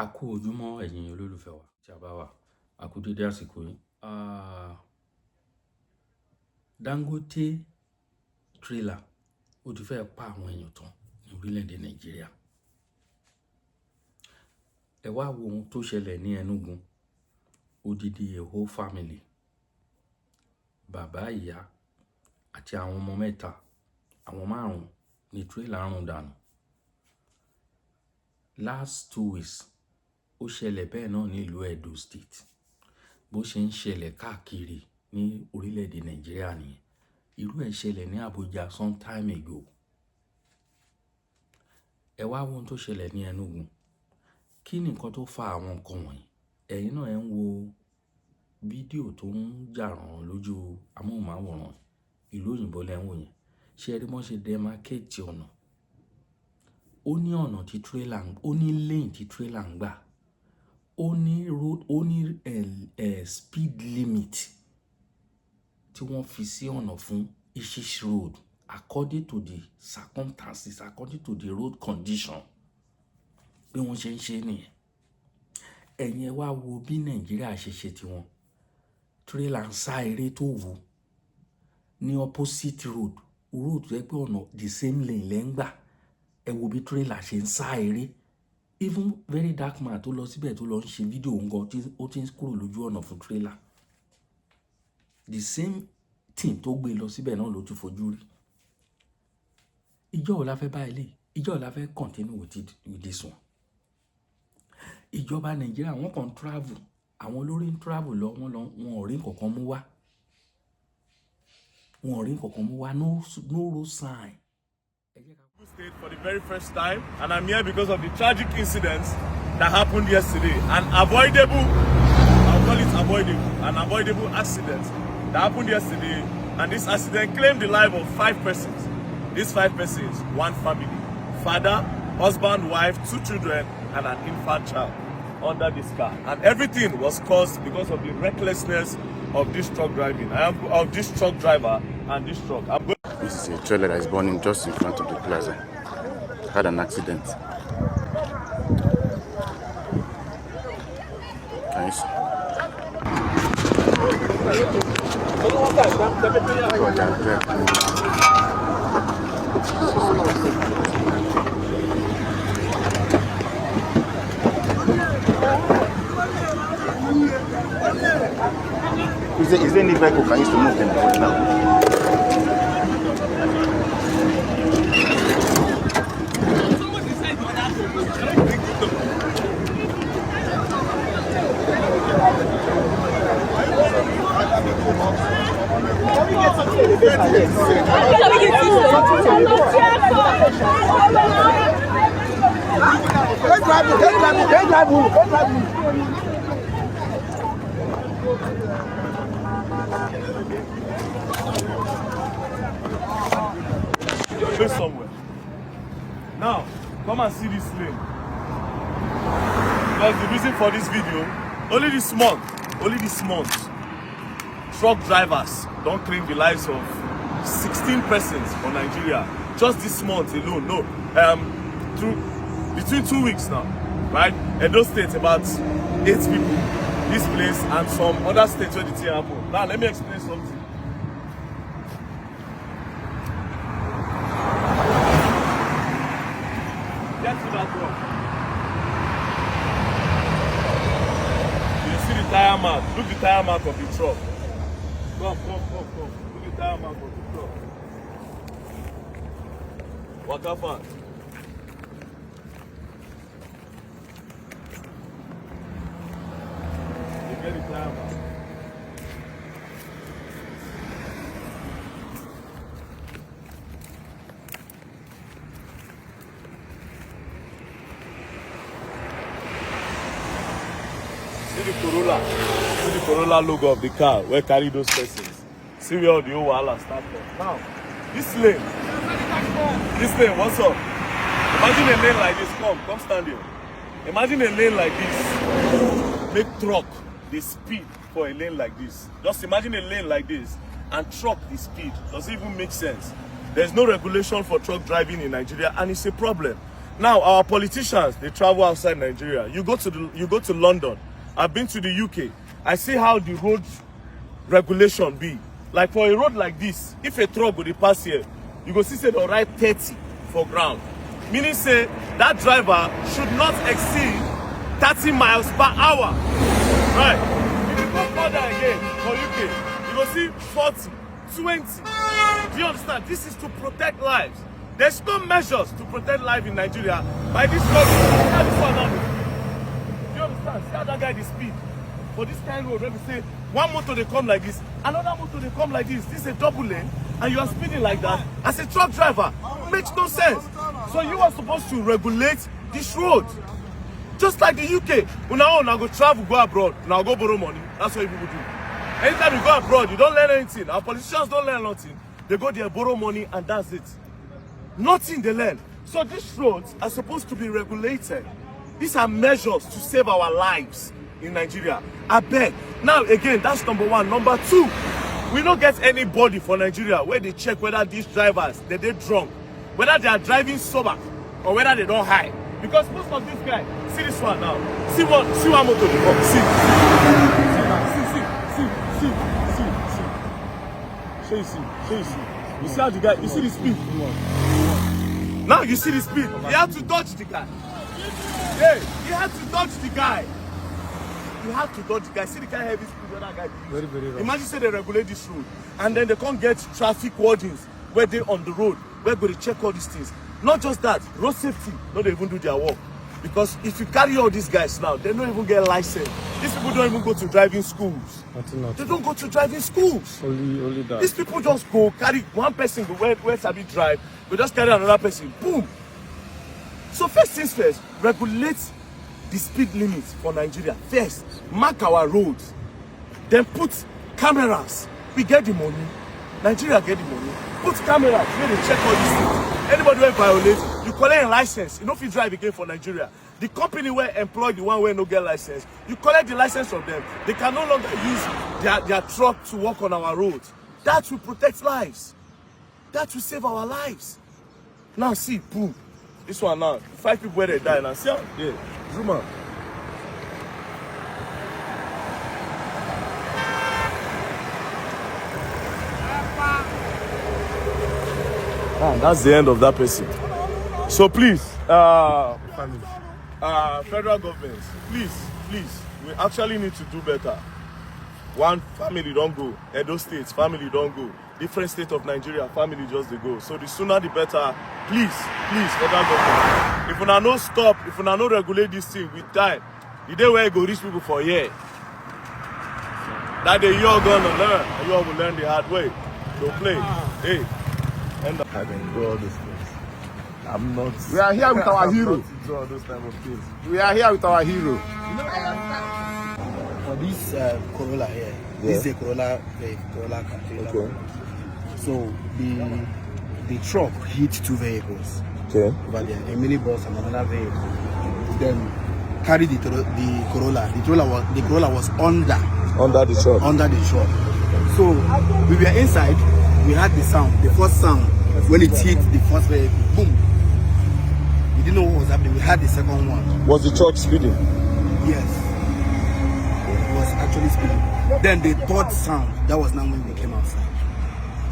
A kú ojúmọ́ ẹ̀yin olólùfẹ́ wa tí a bá wà. A kú dédé àsìkò yìí. Dangote trailer ó ti fẹ́ pa àwọn èèyàn tán ní orílẹ̀-èdè Nàìjíríà. Ẹ wá wo ohun tó ṣẹlẹ̀ ní Enugun. Odidi a whole family, bàbá, ìyá àti àwọn ọmọ mẹ́ta, àwọn márùn-ún ni trailer run dànù. Last 2 weeks ó ṣẹlẹ̀ bẹ́ẹ̀ náà ní ìlú Edo State. Bó ṣe ń ṣẹlẹ̀ káàkiri ní orílẹ̀-èdè Nàìjíríà nìyẹn. Irú ẹ̀ ṣẹlẹ̀ ní Abuja some time ago. Ẹ wá wo ohun tó ṣẹlẹ̀ ní Enugun. Kí ni nǹkan tó fa àwọn nǹkan wọ̀nyí? Ẹ̀yin náà ẹ̀ ń wo fídíò tó ń jà ràn lójú amóhùnmáwòrán ìlú òyìnbó lẹ́ ń wò yẹn. Ṣé ẹ rí wọ́n ṣe demarcate ọ̀nà? Ó ní ọ̀nà tí trailer ó ní lane tí trailer ń gbà. Ó ní road, ó ní speed limit tí wọ́n fi sí ọ̀nà fún each road according to the circumstances, according to the road condition. Bí wọ́n ṣe ń ṣe nìyẹn. Ẹ̀yin ẹ wá wo bí Nàìjíríà ṣe ṣe tiwọn. Trailer ń sá eré tó wù ní opposite road tó yẹ pé ọ̀nà the same lane lẹ́ ń gbà. Ẹ wo bí trailer ṣe ń sá eré. Even very dark man tó lọ síbẹ̀ tó lọ ń ṣe fídíò nǹkan tí ó ti ń kúrò lójú ọ̀nà fún trailer. The same thing tó gbé lọ síbẹ̀ náà ló tún fojú rí. Ìjọ́ wo la fẹ́ bá ilé? Ìjọ́ wo la fẹ́ continue with this one? Ìjọba Nàìjíríà wọ́n kàn travel. Àwọn olórí ń travel lọ wọn ò rí nǹkan mú wá. Wọn ò rí nǹkan mú wá. No road sign. State for the very first time, and I'm here because of the tragic incidents that happened yesterday. An avoidable, I'll call it avoidable, an avoidable accident that happened yesterday, and this accident claimed the life of 5 persons. These 5 persons, one family, father, husband, wife, 2 children, and an infant child under this car. And everything was caused because of the recklessness of this truck driver and this truck. This is a trailer that is burning just in front of the plaza. Had an accident. Can you see? Is there any vehicle can use to move them right now? Somewhere. Now, come and see this lane. Because the reason for this video, only this month, truck drivers don't claim the lives of 16 persons from Nigeria. Just this month alone. No, between 2 weeks now, right? Edo State, about 8 people. This place and some other states where the thing happened. Now, let me explain something. Get to that rock. You see the tire mark. Look the tire mark of the truck. Come. Look the tire mark of the truck. Waka fast. You get the tire mark. See the Corolla logo of the car where carry those persons. See where all the whole wahala start from. Now, this lane, what's up? Imagine a lane like this. Come stand here. Imagine a lane like this. Make truck the speed for a lane like this. Just imagine a lane like this and truck the speed. Does it even make sense? There's no regulation for truck driving in Nigeria, and it's a problem. Now, our politicians, they travel outside Nigeria. You go to London. I've been to the UK. I see how the road regulation be. Like for a road like this, if a truck go pass here, you go see say they write 30 for ground. Meaning say that driver should not exceed 30 miles per hour. Right? If you go further again for UK, you go see 40, 20. Do you understand? This is to protect lives. There's no measures to protect life in Nigeria by this government. Do you understand? See how that guy is speed. For this kind of road, when we say one motor they come like this, another motor they come like this. This is a double lane, and you are speeding like that. As a truck driver, it makes no sense. So you are supposed to regulate this road. Just like the UK. Now go travel, go abroad. Now go borrow money. That's what people do. Anytime you go abroad, you don't learn anything. Our politicians don't learn nothing. They go there, borrow money, and that's it. Nothing they learn. So these roads are supposed to be regulated. These are measures to save our lives in Nigeria. I beg. Now again, that's number one. Number two, we don't get anybody for Nigeria where they check whether these drivers, they're drunk, whether they are driving sober, or whether they don't hide. Because most of these guys, see this one now. See one motor they come. See. Show you see. You see how the guy, you see the speed? Now you see the speed. He had to dodge the guy. Hey, he had to dodge the guy. You have to dodge the guy. See the kind of heavy speed where that guy did. Very, very rough. Imagine say they regulate this road and then they can't get traffic wardens where they on the road, where they check all these things. Not just that, road safety, no they even do their work. Because if you carry all these guys now, they don't even get a license. These people don't even go to driving schools. They don't go to driving schools. Only that. These people just go carry one person go where Sabi drive, we just carry another person. Boom. So first things first, regulate the speed limit for Nigeria. First, mark our roads. Then put cameras. We get the money. Nigeria get the money. Put cameras where they check all these things. Anybody who violate, you collect a license. You know if you drive again for Nigeria. The company where employ the one where no get license, you collect the license from them. They can no longer use their truck to walk on our roads. That will protect lives. That will save our lives. Now see, boom. This one now, 5 people where they die now. See how? Yeah. Zoom out. That's the end of that person. So please, federal government, please, we actually need to do better. One family don't go, Edo State family don't go, different state of Nigeria family just they go. So the sooner the better. Please, federal government. If we not stop, if we not regulate this thing with time, the day where you go reach people for a year, that day you all gonna learn, and you all will learn the hard way. Don't play. Hey. I can do all these things. I'm not. We are here with our hero. Not do all those type of things. We are here with our hero. For this Corolla here, this is a Corolla trailer. Okay. So the truck hit 2 vehicles. Okay. Over there, a minibus and another vehicle. Then carried the Corolla. The Corolla was under the truck. So we were inside. We had the sound, the first sound when it hit the first vehicle. Boom. We didn't know what was happening. We had the second one. Was the truck speeding? Yes. It was actually speeding. Then the third sound, that was now when we came outside.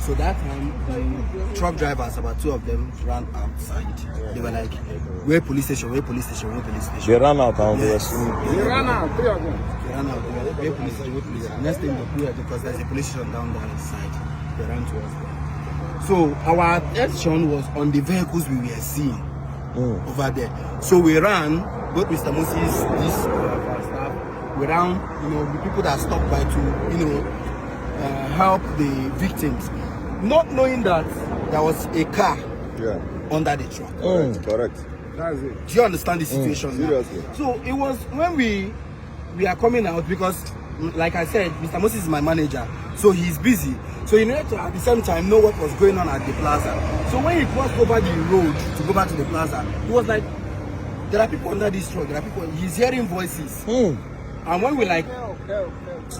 So that time, the truck drivers, about 2 of them, ran outside. They were like, where police station, where police station, where police station. They ran out and yes. they ran out, 3 of them. They ran out, they were like, where police station, where police station. Next thing they blew it because there's a police station down that side. They ran towards them. So our attention was on the vehicles we were seeing over there. So we ran, both Mr. Moses, this staff, we ran, the people that stopped by to, help the victims, not knowing that there was a car under the truck. Correct. That's it. Do you understand the situation? Seriously. So it was when we are coming out because, like I said, Mr. Moses is my manager, so he's busy. So he needed to at the same time know what was going on at the plaza. So when he crossed over the road to go back to the plaza, he was like, there are people under this truck, there are people, he's hearing voices. And when we like,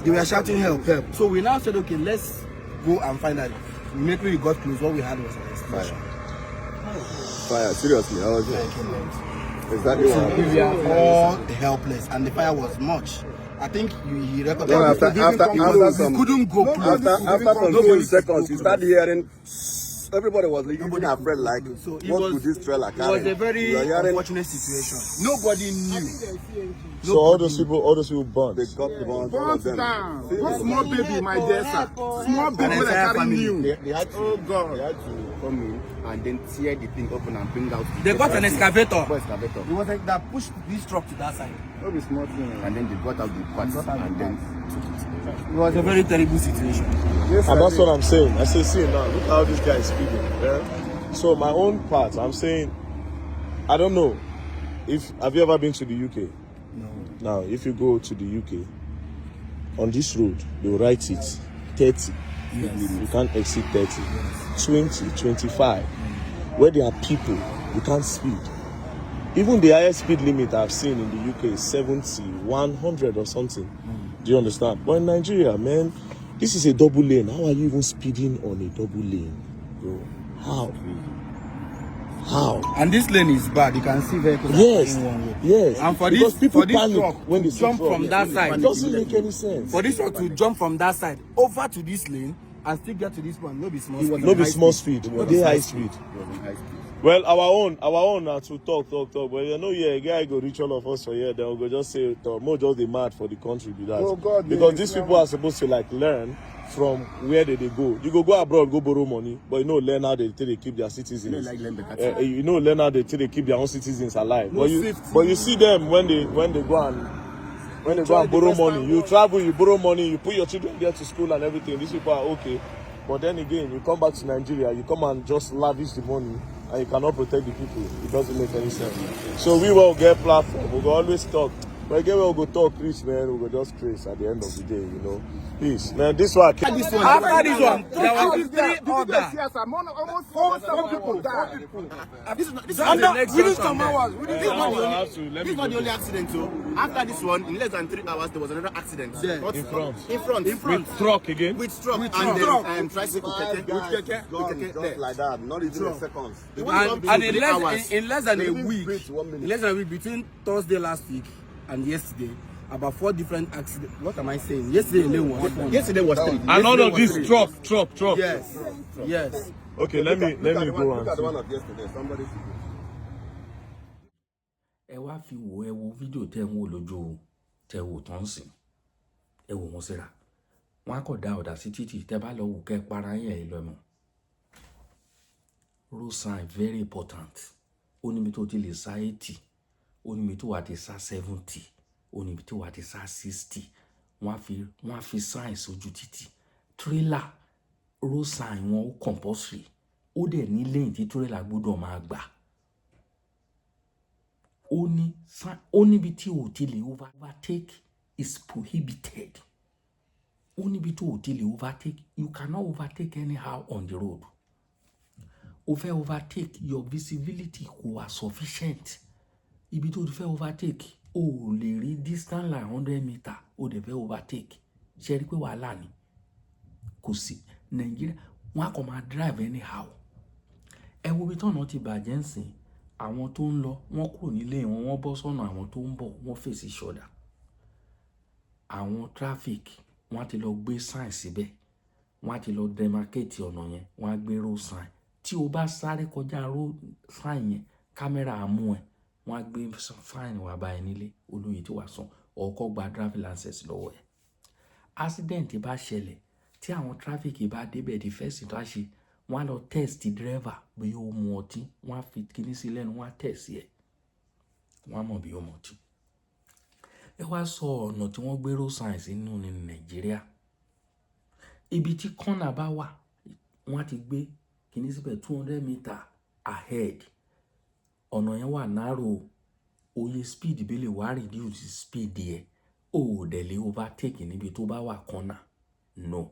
they were shouting help. So we now said, okay, let's go and find out. Immediately we got close, what we had was an explosion. fire. Seriously, I was there. Exactly what happened. We were all helpless, and the fire was much. I think he recorded. No, after some, we couldn't go close. after some few seconds, you start hearing. Everybody was even afraid, like, So what could this trailer carry? It was a very unfortunate situation. Nobody knew. So all those people burned. They got the ones, all of Burnt them. down. One small baby, my dear sir. Small baby that carry new. They had to, Oh God. They had to come in and then tear the thing open and bring out. They got an excavator. It was like that pushed this truck to that side. Don't be smart, And then they got out the parts and then took it. It was a very terrible situation. Yes, And that's what I'm saying. I say, see now, look how this guy is speaking. Yeah? So my own part, I'm saying, I don't know. Have you ever been to the UK? No. Now, if you go to the UK, on this road, they will write it 30. Yes. You can't exceed 30. 20, 25. Where there are people, you can't speed. Even the highest speed limit I've seen in the UK is 70, 100 or something. Do you understand? But in Nigeria, man, this is a double lane. How are you even speeding on a double lane, bro? How? And this lane is bad. You can see vehicles Yes, in one way. yes. And for because this, people for this panic truck when they to see jump truck. from that side, It doesn't make any sense. for this truck to jump from that side over to this lane and still get to this one, no be small speed. No be small speed. They high speed. Well, our own now to talk. But you know, yeah, a guy go reach all of us for here. Then we go just say, more just the mad for the country be that. Oh, God, because yeah, these people are supposed to like learn from where they go. You go abroad, go borrow money, but you know, learn how they keep their citizens. You know, learn how they keep their own citizens alive. But you see them when they go and borrow money. You travel, you borrow money, you put your children there to school and everything. These people are okay. But then again, you come back to Nigeria, you come and just lavish the money, and you cannot protect the people. It doesn't make any sense. So we will get platform. We will always talk. But again, we will go talk, Chris, man. We will just trace at the end of the day, you know. Peace, man. This one. After this one, there was three others. Yes, I'm almost 4 people died. This is not Under- the next within junction some there. hours, This is not the only accident. So after this one, in less than 3 hours, there was another accident. In front. In front. With truck again. With truck With and truck. then tricycle keke. Gone, With just keke like that. Not even a second. And in less than a They didn't week, breathe 1 minute. in less than a week, between Thursday last week and yesterday, about 4 different accidents. What am I saying? Yesterday alone was one. Yesterday was 3. And all of this truck. Yes. Yes. Okay, let me go Look at the on. one of yesterday. Somebody should do. ẹ wá fi wo ẹ wo fídíò tẹ́ ń wò lójú tẹ́ wò tán sìn ẹ wò wọ́n síra wọ́n á kọ̀ da ọ̀dà sí títì tẹ́ bá lọ wò kẹ́ para yẹn ẹ lọ mọ̀ road sign very important ó níbi tó ti lè sá 80 ó níbi tó wà ti sá 70 ó níbi tó wà ti sá 60 wọ́n á fi sign sójú títì trailer road sign wọn ó compulsory ó dẹ̀ ní lẹ́yìn tí trailer gbọ́dọ̀ máa gbà. Ó níbi tí o ti lè overtake is prohibited. Ó níbi tí o ti lè overtake. You cannot overtake anyhow on the road. O fẹ́ overtake, your visibility kò wà sufficient. Ibi tó o fẹ́ overtake, o lè rí distance like 100 meter. O dẹ̀ fẹ́ overtake. Ṣé rí pé wàhálà ni? Kò sí. Nàìjíríà, wọ́n á kàn máa drive anyhow. Ẹ wo ibi tọ́nà ti bàjẹ́ ń sìn. Àwọn tó ń lọ wọ́n kúrò nílé wọn wọ́n bọ́ sọ́nà àwọn tó ń bọ̀ wọ́n fèsì ṣọ̀dà àwọn traffic wọ́n á ti lọ gbé sign síbẹ̀ wọ́n á ti lọ demarcate ọ̀nà yẹn wọ́n á gbé road sign tí o bá sáré kọjá road sign yẹn kámẹ́rà á mú ẹ wọ́n á gbé fine wá bá ẹ nílé olóyè tí wàá san ọkọ̀ gba driving license lọ́wọ́ ẹ accident bá ṣẹlẹ̀ tí àwọn traffic bá débẹ̀ the first thing tó á ṣe wọ́n á lọ test driver bí ó mu ọtí wọ́n á fi kíní sí lẹ́nu wọ́n á test ẹ̀ wọ́n á mọ̀ bí ó mu ọtí. ẹ wá sọ ọ̀nà tí wọ́n gbé road signs nínú ní Nàìjíríà ibi tí kọ́nà bá wà wọ́n á ti gbé kíní síbẹ̀ 200 meter ahead ọ̀nà yẹn wà narrow oye speed bí lè wá reduce speed yẹ ó dẹ̀ lè overtake níbi tó bá wà kọ́nà no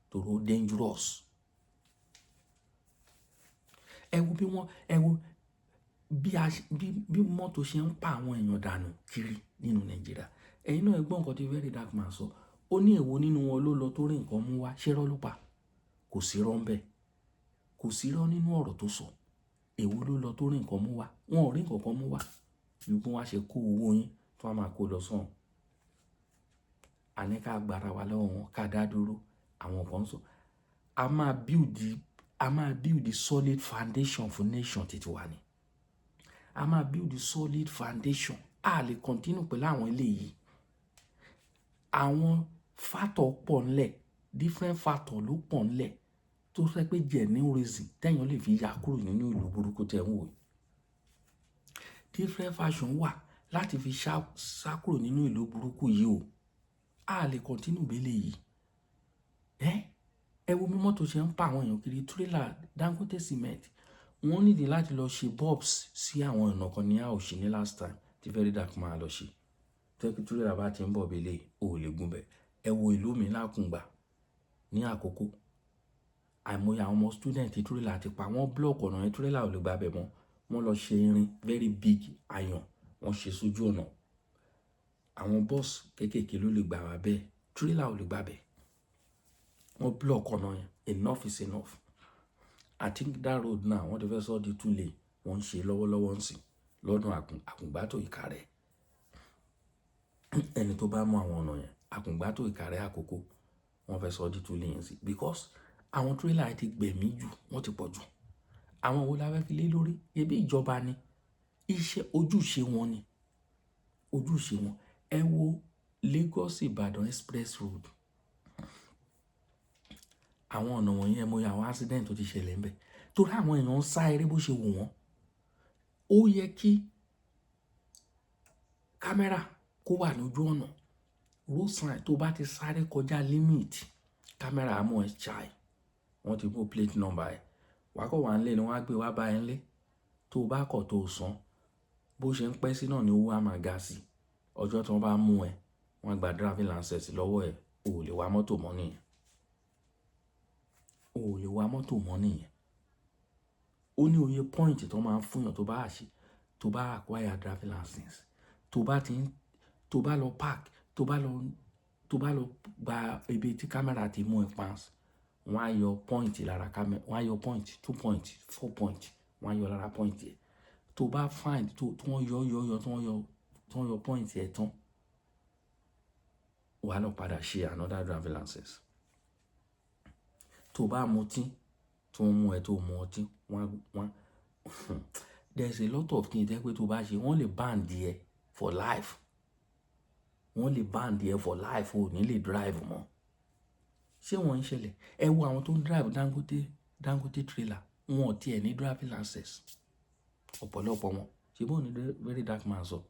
toro dangerous. Ẹ wo bí mọ́tò ṣe ń pa àwọn èèyàn dànù kiri nínú Nàìjíríà ẹ̀yin náà ẹ gbọ́ nǹkan tí very dark man sọ ó ní èwo nínú wọn ló lọ tó rí nǹkan mú wá ṣé rọ́ ló pa kò sí rọ́ ń bẹ̀ kò sí rọ́ nínú ọ̀rọ̀ tó sọ èwo ló lọ tó rí nǹkan mú wá? Wọn ò rí nǹkan kan mú wá bí wọ́n ṣe kó owó yín tí wọ́n máa kó lọ sọ́hùn. Àní ká gbára wa lọ́wọ́ wọn, ká dá dúró. Àwọn kan sọ a máa build the solid foundation for nation títí wa ni. A máa build the solid foundation. A lè continue pẹ̀lú àwọn eléyìí. Àwọn factor pọ̀ ńlẹ̀, different factor ló pọ̀ ńlẹ̀ tó fẹ́ pé genuine reason téèyàn lè fi yà kúrò nínú ìlú burúkú tẹ̀ ń wò. Different fashion wà láti fi sá kúrò nínú ìlú burúkú yìí o. A lè continue bẹ́lẹ̀ yìí. Ẹ wo bí mọ́tò ṣe ń pa àwọn èèyàn kiri, trailer Dangote cement. Wọ́n nídìí láti lọ ṣe bulbs sí àwọn ọ̀nà kan ní àòṣì ní last time tí very dark máa lọ ṣe. Tẹ́kí trailer bá ti ń bọ̀ bẹ́lẹ̀ o lè gún bẹ́ẹ̀. Ẹ wo ìlú mi lákùngbà ní àkókò. Àìmọye àwọn ọmọ student trailer ti pa wọ́n block ọ̀nà yẹn, trailer ò lè gbà bẹ̀ mọ́. Wọ́n lọ ṣe irin very big iron wọ́n ṣe sójú ọ̀nà. Àwọn bus kéékèèké ló lè gbà wá bẹ́ẹ̀, trailer ò lè gbà bẹ́ẹ̀. Wọ́n block ọ̀nà yẹn. Enough is enough. I think that road now wọ́n ti fẹ́ sọ di 2 lane wọ́n ń ṣe lọ́wọ́lọ́wọ́ ń sìn lọ́dún Àkùngbátò Ìkàrẹ́. Ẹni tó bá mọ àwọn ọ̀nà yẹn Àkùngbátò Ìkàrẹ́ Àkókò wọ́n fẹ́ sọ di 2 lane sí because àwọn trailer ti gbẹ̀mí jù, wọ́n ti pọ̀ jù. Àwọn wo la fẹ́ fi lé lórí? Ebi ìjọba ni. Iṣẹ́ ojúṣe wọn ni. Ojúṣe wọn. Ẹ wo Lagos Ìbàdàn express road. Àwọn ọ̀nà wọ̀nyí ẹ mọ̀ àwọn accident tó ti ṣẹlẹ̀ ńbẹ̀. Torí àwọn èèyàn ń sá eré bó ṣe wù wọ́n. Ó yẹ kí kámẹ́rà kó wà lójú ọ̀nà. Road sign tó bá ti sáré kọjá limit, kámẹ́rà á mú ẹ chai. Wọ́n ti mú plate number ẹ̀. Wà á kọ̀ wá ńlé ni wọ́n á gbé wá bá ẹ ńlé. Tó o bá kọ̀ tó o san, bó ṣe ń pẹ́ sí náà ni owó á máa ga sí. Ọjọ́ tí wọ́n bá mú ẹ, wọ́n á gba driving license lọ́wọ́ ẹ. O ò lè wa mọ́tò mọ́ nìyẹn. O ò lè wa mọ́tò mọ́ nìyẹn. Ó ní oye point tó máa ń fún yàn tó bá acquire driving license. Tó bá lọ park, tó bá lọ gba ibi tí kámẹ́rà ti mú ẹ pass, wọ́n á yọ point lára kámẹ́rà, wọ́n á yọ point 2 point 4 point, wọ́n á yọ lára point yẹn. Tó bá find tó wọ́n yọ point yẹn tán, wà á lọ padà ṣe another driving license. Tó bá mutí tó ń mú ẹ tó mu ọtí, there's a lot of things pé tó bá ṣe wọ́n lè ban díẹ̀ for life. Wọ́n lè ban díẹ̀ for life o ní lè drive mọ́. Ṣé wọ́n ń ṣẹlẹ̀? Ẹ wo àwọn tó ń drive Dangote trailer, wọn ò tiẹ̀ ní driving license. Ọ̀pọ̀lọpọ̀ wọn. Ṣé bó ní very dark man sọ?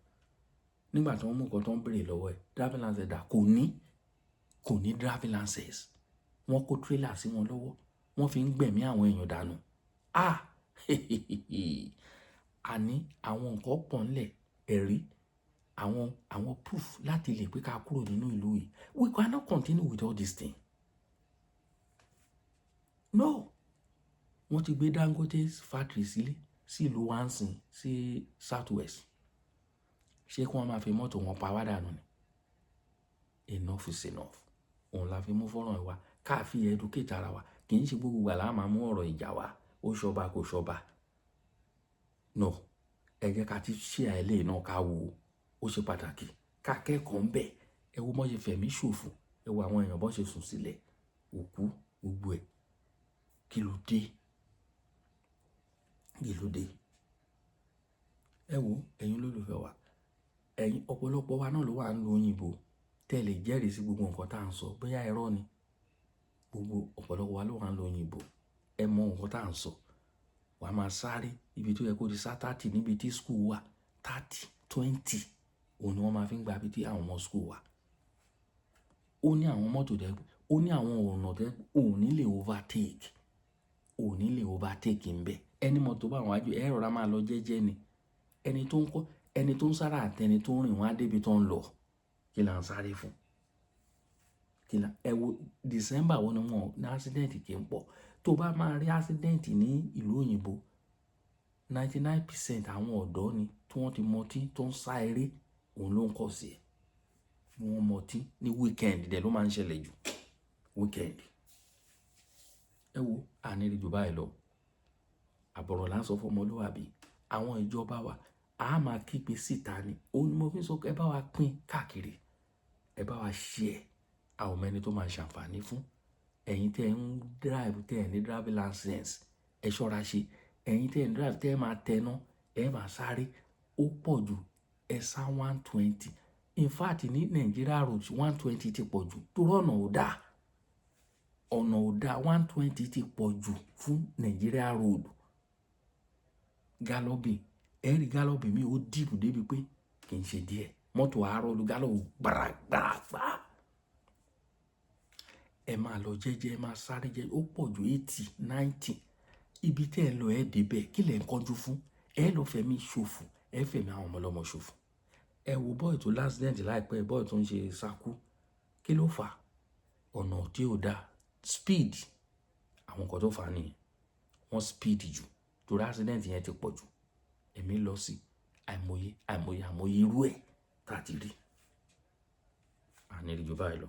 Nígbà tí wọ́n mú nǹkan tó ń béèrè lọ́wọ́ ẹ̀, driving license dà kò ní driving license. Wọ́n kó trailer sí wọn lọ́wọ́. Wọ́n fi ń gbẹ̀mí àwọn èèyàn dànù. Àní àwọn nǹkan pọ̀ ńlẹ̀ ẹ̀rí àwọn proof láti lè pé ká kúrò nínú ìlú yìí. We cannot continue with all this thing. No. Wọ́n ti gbé Dangote factory sí ìlú Wansin sí South West. Ṣé kí wọ́n máa fi mọ́tò wọn pa wá dànù ni? Enough is enough. Òun la fi mú fọ́nrán ìwà ká fi educate ara wa. Kì í ṣe gbogbo ìgbà la máa mú ọ̀rọ̀ ìjà wa. Ó ṣọba kò ṣọba. No. Ẹ jẹ́ ká ti ṣe àìlè náà ká wo. Ó ṣe pàtàkì. Ká kẹ́kọ̀ọ́ ń bẹ̀. Ẹ wo bó ṣe fẹ̀mí ṣòfò. Ẹ wo àwọn èèyàn bó ṣe sùn sílẹ̀. Òkú gbogbo ẹ̀. Kí ló dé? Kí ló dé? Ẹ wo ẹ̀yin olólùfẹ́ wa. Ẹ̀yin ọ̀pọ̀lọpọ̀ wa náà ló wà ń lo òyìnbó. Tẹ́lẹ̀ jẹ́rìí sí gbogbo nǹkan tá à ń sọ. Bóyá irọ́ ni. Gbogbo ọ̀pọ̀lọpọ̀ wa ló wà ń lo òyìnbó. Ẹ mọ nǹkan tá à ń sọ. Wà á máa sáré ibi tó yẹ kó di sá 30 níbi tí school wà. 30, 20 òun ni wọ́n máa fi ń gba ibi tí àwọn ọmọ school wà. Ó ní àwọn mọ́tò dẹ́, ó ní àwọn ọ̀nà tẹ́ ò ní lè overtake. Ò ní lè overtake ń bẹ̀. Ẹni mọ́tò bá wọn àjò ẹ rọra máa lọ jẹ́jẹ́ ni. Ẹni tó ń sára àti ẹni tó ń rìn wọ́n á débi tó ń lọ. Kí là ń sáré fún? Ẹ wo December wọn ni wọn ní accident kì í pọ̀. Tó bá máa rí accident ní ìlú òyìnbó, 99% àwọn ọ̀dọ́ ni tí wọ́n ti mọtí tó ń sá eré òun ló ń kọ̀ sí ẹ̀. Wọ́n mọtí ní weekend dẹ̀ ló máa ń ṣẹlẹ̀ jù. Weekend. Ẹ wo àní rí jù báyìí lọ. àbọ̀rọ̀ là ń sọ fọmọlúwàbí. Àwọn ìjọba wa a máa kígbe síta ni. Ó ní mo fi sọ ẹ bá wa pín káàkiri, ẹ bá wa share. Àwọn ọmọ ẹni tó máa ṣàǹfààní fún. Ẹ̀yin tẹ́ ń drive tẹ́ ní driving license, ẹ ṣọ́ra ṣe. Ẹ̀yin tẹ́ ń drive tẹ́ máa tẹná, ẹ máa sáré. Ó pọ̀ jù, ẹ sá 120. In fact ní Nigeria roads 120 ti pọ̀ jù. Torí ọ̀nà ò dáa. Ọ̀nà ò dáa, 120 ti pọ̀ jù fún Nigeria road. Galloping, ẹ̀rí galloping mi ó dìbò débi pé kì í ṣe díẹ̀. Mọ́tò àárọ̀ lu gallop gbàràgbàràgbà. Ẹ máa lọ jẹ́jẹ́, ẹ máa sáré jẹ́, ó pọ̀ jù 80, 90. Ibi tẹ́ ẹ lọ ẹ débẹ̀, kí lẹ̀ ń kánjú fún? Ẹ lọ fẹ̀mí ṣòfò, ẹ fẹ̀mí àwọn ọmọ ọlọ́mọ ṣòfò. Ẹ wo bọ́ọ̀ tó l'accident láìpẹ́, bọ́ọ̀ tó ń ṣe sákú. Kí ló fà? Ọ̀nà tí ò dáa, speed. Àwọn nǹkan tó fà á nìyẹn. Wọ́n speed jù. Torí accident yẹn ti pọ̀ jù. Ẹ̀mí lọ sí àìmọye irú ẹ̀ tá ti rí. Àní rí jù báyìí lọ.